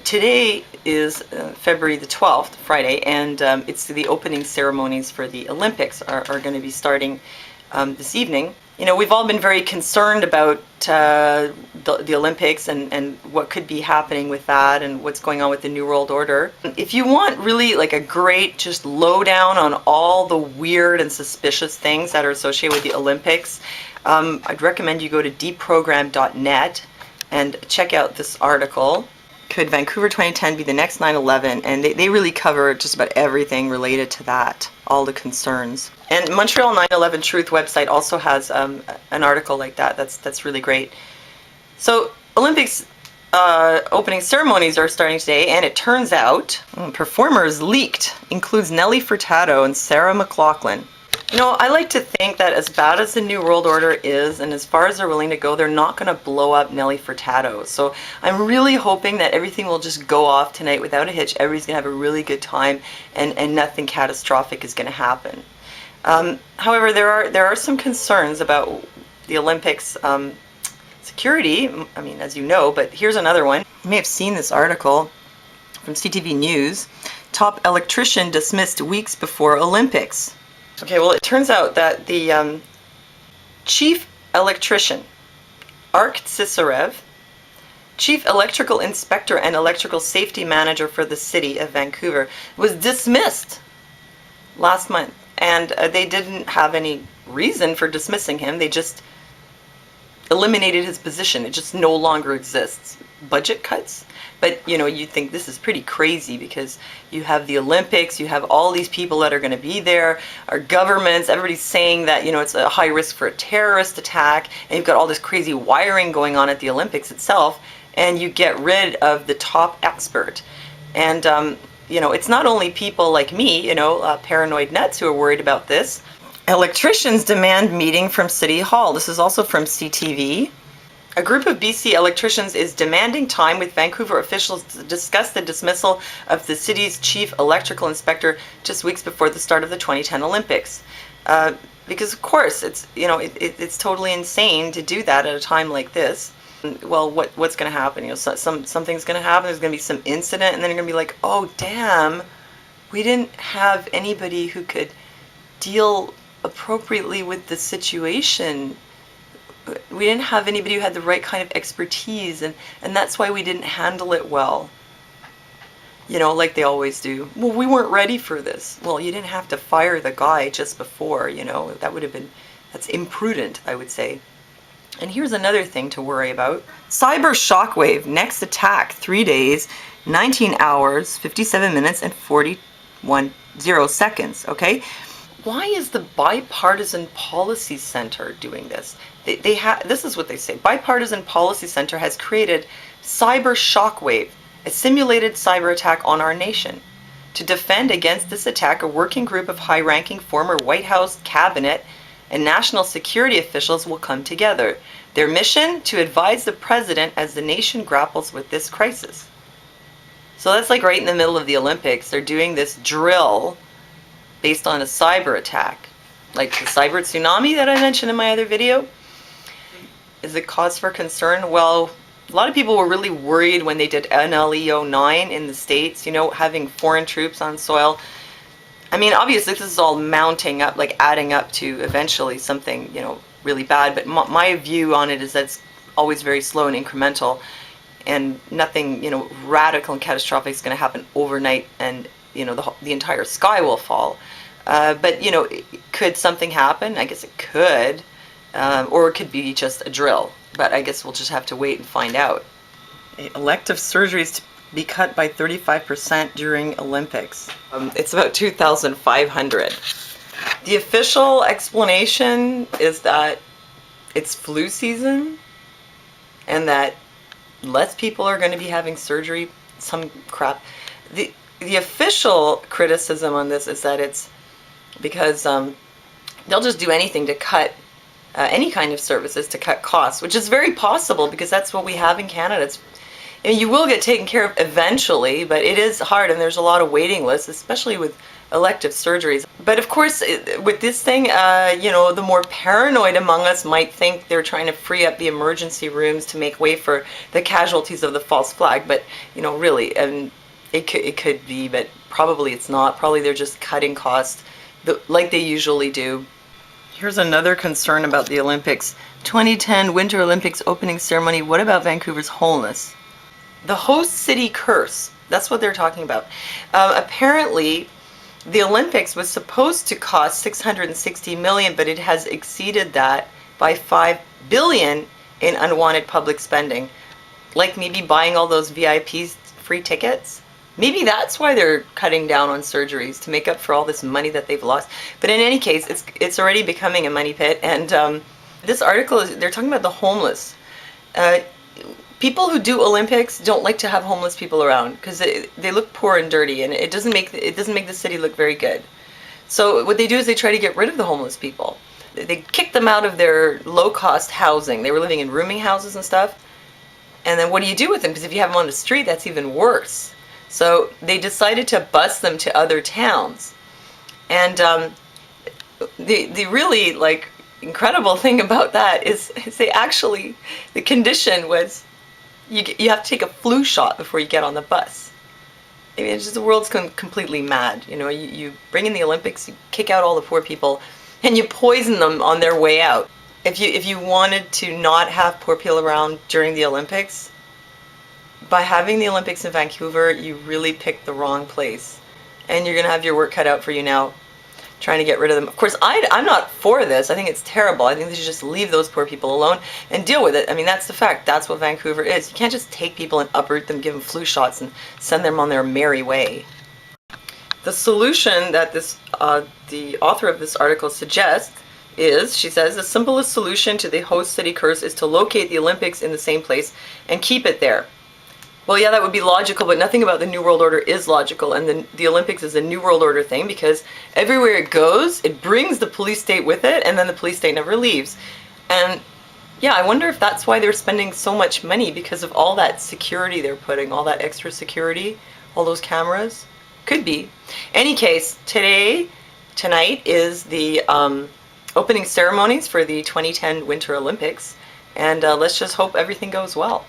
Today is February the 12th, Friday, and it's the opening ceremonies for the Olympics are going to be starting this evening. You know, we've all been very concerned about the Olympics and what could be happening with that and what's going on with the New World Order. If you want really like a great just lowdown on all the weird and suspicious things that are associated with the Olympics, I'd recommend you go to deprogram.net and check out this article. Could Vancouver 2010 be the next 9/11? And they really cover just about everything related to that, all the concerns. And Montreal 9/11 Truth website also has an article like that. That's really great. So Olympics opening ceremonies are starting today, and it turns out performers leaked includes Nelly Furtado and Sarah McLachlan. You know, I like to think that as bad as the New World Order is, and as far as they're willing to go, they're not going to blow up Nelly Furtado. So I'm really hoping that everything will just go off tonight without a hitch. Everybody's going to have a really good time, and nothing catastrophic is going to happen. However, there are some concerns about the Olympics security. I mean, as you know, but here's another one. You may have seen this article from CTV News. Top electrician dismissed weeks before Olympics. Okay, well, it turns out that the chief electrician, Ark Tsisarev, chief electrical inspector and electrical safety manager for the city of Vancouver, was dismissed last month. And they didn't have any reason for dismissing him. They just eliminated his position. It just no longer exists. Budget cuts? But, you know, you think this is pretty crazy because you have the Olympics, you have all these people that are going to be there, our governments, everybody's saying that, you know, it's a high risk for a terrorist attack, and you've got all this crazy wiring going on at the Olympics itself, and you get rid of the top expert. And, you know, it's not only people like me, you know, paranoid nuts who are worried about this. Electricians demand meeting from City Hall. This is also from CTV. A group of BC electricians is demanding time with Vancouver officials to discuss the dismissal of the city's chief electrical inspector just weeks before the start of the 2010 Olympics. Because of course, it's, you know, it's totally insane to do that at a time like this. Well, what's going to happen? You know, something's going to happen. There's going to be some incident, and then you're going to be like, oh damn, we didn't have anybody who could deal appropriately with the situation. We didn't have anybody who had the right kind of expertise, and that's why we didn't handle it well. You know, like they always do. Well, we weren't ready for this. Well, you didn't have to fire the guy just before, you know. That would have been, that's imprudent, I would say. And here's another thing to worry about. Cyber Shockwave, next attack, 3 days, 19 hours, 57 minutes, and 41 seconds, okay? Why is the Bipartisan Policy Center doing this? This is what they say. Bipartisan Policy Center has created Cyber Shockwave, a simulated cyber attack on our nation. To defend against this attack, a working group of high-ranking former White House, cabinet, and national security officials will come together. Their mission? To advise the president as the nation grapples with this crisis. So that's like right in the middle of the Olympics. They're doing this drill based on a cyber attack, like the cyber tsunami that I mentioned in my other video. Is it cause for concern? Well, a lot of people were really worried when they did NLE 09 in the States, you know, having foreign troops on soil. I mean, obviously this is all mounting up, like adding up to eventually something, you know, really bad, but my view on it is that it's always very slow and incremental, and nothing, you know, radical and catastrophic is going to happen overnight, and you know, the entire sky will fall. But, you know, could something happen? I guess it could. Or it could be just a drill. But I guess we'll just have to wait and find out. Elective surgeries to be cut by 35% during Olympics. It's about 2,500. The official explanation is that it's flu season and that less people are going to be having surgery. Some crap. The official criticism on this is that it's because they'll just do anything to cut any kind of services, to cut costs, which is very possible because that's what we have in Canada. You will get taken care of eventually, but it is hard, and there's a lot of waiting lists, especially with elective surgeries. But of course, with this thing, the more paranoid among us might think they're trying to free up the emergency rooms to make way for the casualties of the false flag. But, really, and it could be, but probably it's not. Probably they're just cutting costs like they usually do. Here's another concern about the Olympics. 2010 Winter Olympics opening ceremony. What about Vancouver's wholeness? The host city curse. That's what they're talking about. Apparently, the Olympics was supposed to cost $660 million, but it has exceeded that by $5 billion in unwanted public spending. Like maybe buying all those VIPs free tickets. Maybe that's why they're cutting down on surgeries, to make up for all this money that they've lost. But in any case, it's already becoming a money pit. And this article, they're talking about the homeless. People who do Olympics don't like to have homeless people around because they look poor and dirty, and it doesn't make the city look very good. So what they do is they try to get rid of the homeless people. They kick them out of their low-cost housing. They were living in rooming houses and stuff. And then what do you do with them? Because if you have them on the street, that's even worse. So they decided to bus them to other towns. And the really incredible thing about that is the condition was you have to take a flu shot before you get on the bus. I mean, it's just, the world's completely mad. You bring in the Olympics, you kick out all the poor people, and you poison them on their way out. If you wanted to not have poor people around during the Olympics, by having the Olympics in Vancouver, you really picked the wrong place. And you're going to have your work cut out for you now, trying to get rid of them. Of course, I'm not for this. I think it's terrible. I think they should just leave those poor people alone and deal with it. I mean, that's the fact. That's what Vancouver is. You can't just take people and uproot them, give them flu shots, and send them on their merry way. The solution that the author of this article suggests is, she says, the simplest solution to the host city curse is to locate the Olympics in the same place and keep it there. Well, yeah, that would be logical, but nothing about the New World Order is logical, and the Olympics is a New World Order thing because everywhere it goes, it brings the police state with it, and then the police state never leaves. And yeah, I wonder if that's why they're spending so much money, because of all that security they're putting, all that extra security, all those cameras. Could be. Any case, tonight is the opening ceremonies for the 2010 Winter Olympics, and let's just hope everything goes well.